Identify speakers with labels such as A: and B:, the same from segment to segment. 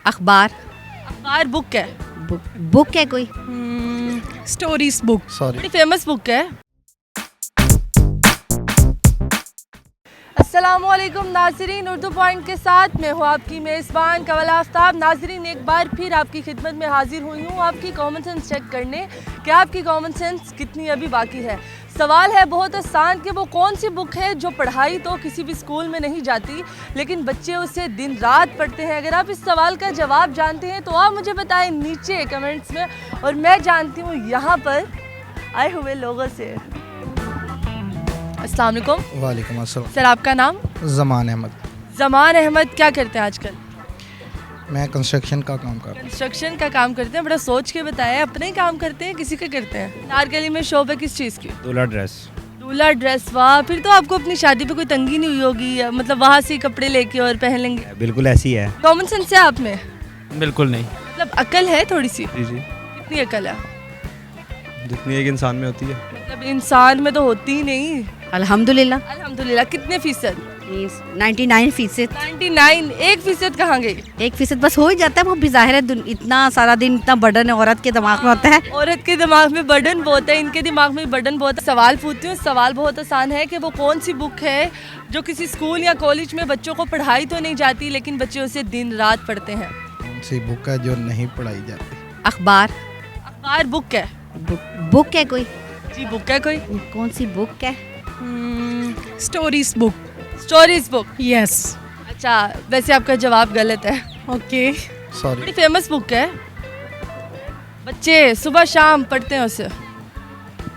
A: अखबार।
B: अखबार बुक है।
A: बुक है कोई।
C: Stories book.
B: बड़ी फेमस बुक है। अस्सलामुअलैकुम नाज़रीन, उर्दू पॉइंट के साथ मैं हूँ आपकी मेज़बान कवल आफ्ताब। नाज़रीन, एक बार फिर आपकी खिदमत में हाजिर हुई हूँ आपकी कॉमन सेंस चेक करने कि आपकी कॉमन सेंस कितनी अभी बाकी है। सवाल है बहुत आसान कि वो कौन सी बुक है जो पढ़ाई तो किसी भी स्कूल में नहीं जाती लेकिन बच्चे उसे दिन रात पढ़ते हैं। अगर आप इस सवाल का जवाब जानते हैं तो आप मुझे बताएं नीचे कमेंट्स में, और मैं जानती हूँ यहाँ पर आए हुए लोगों से। अस्सलाम वालेकुम।
D: वालेकुम अस्सलाम।
B: सर, आपका नाम?
D: ज़मान अहमद।
B: ज़मान अहमद, क्या करते हैं आजकल?
D: मैं कंस्ट्रक्शन का काम कर रहा हूँ।
B: कंस्ट्रक्शन का काम करते हैं। बड़ा सोच के बताया, अपने ही काम करते हैं किसी का करते हैं? नारगली में शॉप है किस चीज़ की?
E: दूल्हा ड्रेस।
B: दूल्हा ड्रेस, वाह, फिर तो आपको अपनी शादी पे कोई तंगी नहीं हुई होगी, मतलब वहाँ से ही कपड़े लेके और पहन लेंगे।
E: बिल्कुल ऐसी है।
B: कॉमन सेंस है आप में?
F: बिल्कुल नहीं।
B: मतलब अकल है थोड़ी सी?
F: जी जी,
B: कितनी अकल है?
F: जितनी एक इंसान में होती है।
B: मतलब इंसान में तो होती ही नहीं।
A: अल्हम्दुलिल्लाह।
B: अल्हम्दुलिल्लाह। कितने फीसद?
A: 99%।
B: 99। 1% कहाँ गई?
A: 1% बस हो ही जाता है। वो भी जाहिर है, इतना सारा दिन इतना बर्डन औरत के दिमाग में होता है।
B: औरत के दिमाग में बर्डन बहुत है, इनके दिमाग में बर्डन बहुत है। सवाल पूछती हूँ, सवाल बहुत आसान है कि वो कौन सी बुक है जो किसी स्कूल या कॉलेज में बच्चों को पढ़ाई तो नहीं जाती लेकिन बच्चे उसे दिन रात पढ़ते हैं?
D: कौन सी बुक है जो नहीं पढ़ाई जाती?
A: अखबार।
B: अखबार बुक है।
A: बुक है कोई।
B: जी, बुक है कोई।
A: कौन सी बुक है?
C: Stories book.
B: Stories book.
C: Yes.
B: अच्छा, वैसे आपका जवाब गलत है।
C: ओके।
D: सॉरी।
B: बड़ी फेमस बुक है, बच्चे सुबह शाम पढ़ते हैं उसे,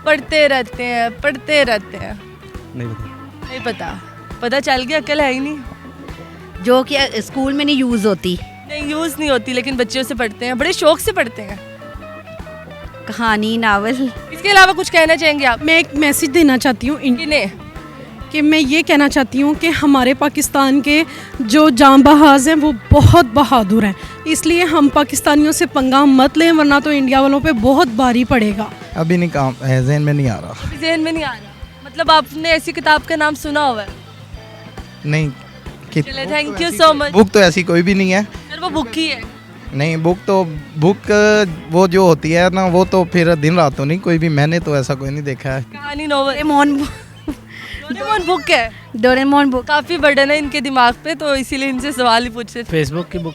B: पढ़ते रहते हैं पढ़ते रहते हैं।
F: नहीं पता।
B: नहीं पता? पता चल गया, अकल है ही नहीं।
A: जो कि स्कूल में नहीं यूज़ होती।
B: नहीं, यूज़ नहीं होती लेकिन बच्चे उसे पढ़ते हैं, बड़े शौक से पढ़ते हैं।
A: कहानी, नावल।
B: इसके अलावा कुछ कहना चाहेंगे आप?
C: मैं एक मैसेज देना चाहती हूँ
B: किन्हें?
C: कि मैं ये कहना चाहती हूँ कि हमारे पाकिस्तान के जो जांबाज हैं वो बहुत बहादुर हैं, इसलिए हम पाकिस्तानियों से पंगा मत लें वरना तो इंडिया वालों पे बहुत भारी पड़ेगा।
D: अभी नहीं, काम जहन में नहीं आ रहा।
B: अभी ज़हन में नहीं आ रहा। मतलब आपने ऐसी किताब का नाम सुना हुआ है?
D: नहीं।
B: चले, thank you so much.
D: Book तो ऐसी कोई भी नहीं है।
B: सर, वो बुक ही है।
D: नहीं, बुक वो जो होती है ना, वो तो फिर दिन रात तो नहीं, कोई भी, मैंने तो ऐसा कोई नहीं देखा है।
B: कहानी, नॉवल। डोरेमोन बुक है।
A: Doraemon book.
B: काफ़ी बर्डन है इनके दिमाग पे, तो इसीलिए इनसे सवाल ही पूछ रहे थे।
F: फेसबुक की बुक।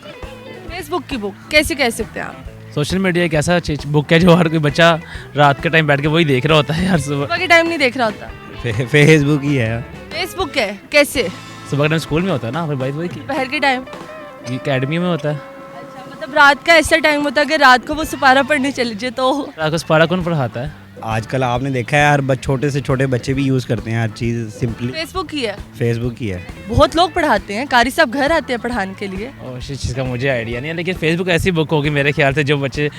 B: फेसबुक की बुक कैसे कह सकते हैं आप?
F: सोशल मीडिया एक ऐसा चीज बुक है जो हर कोई बच्चा रात के टाइम बैठ के वही देख रहा होता है यार।
B: सुबह के टाइम नहीं देख रहा होता।
E: फेसबुक ही है।
B: फेसबुक है कैसे?
F: सुबह के टाइम स्कूल में होता है ना भाई, वही
B: दोपहर के टाइम?
F: अकेडमी में होता है।
B: अच्छा, मतलब रात का ऐसा टाइम होता है कि रात को वो सुपारा पढ़ने चले जाए तो?
F: रात को सुपारा कौन पढ़ाता है?
E: आजकल आपने देखा है यार, छोटे से छोटे बच्चे भी यूज़ करते हैं हर चीज़। सिंपली
B: फेसबुक ही है।
E: फेसबुक ही है।
B: बहुत लोग पढ़ाते हैं, कारी साहब घर आते हैं पढ़ाने के लिए।
F: और इस चीज़ का मुझे आइडिया नहीं है, लेकिन फेसबुक ऐसी बुक होगी मेरे ख्याल से जो बच्चे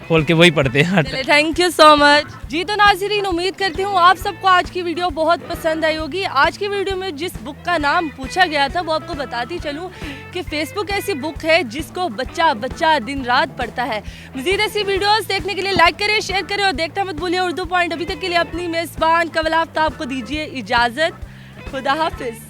F: खोल के वही पढ़ते हैं।
B: थैंक यू सो मच जी। तो नाज़रीन, उम्मीद करती हूँ आप सबको आज की वीडियो बहुत पसंद आई होगी। आज की वीडियो में जिस बुक का नाम पूछा गया था वो आपको बताती चलूँ कि फेसबुक ऐसी बुक है जिसको बच्चा बच्चा दिन रात पढ़ता है। मज़ीद ऐसी वीडियोस देखने के लिए लाइक करें, शेयर करें और देखना मत भूलिए उर्दू पॉइंट। अभी तक के लिए अपनी मेज़बान कवल आफ्ताब को दीजिए इजाज़त। खुदा हाफिज़।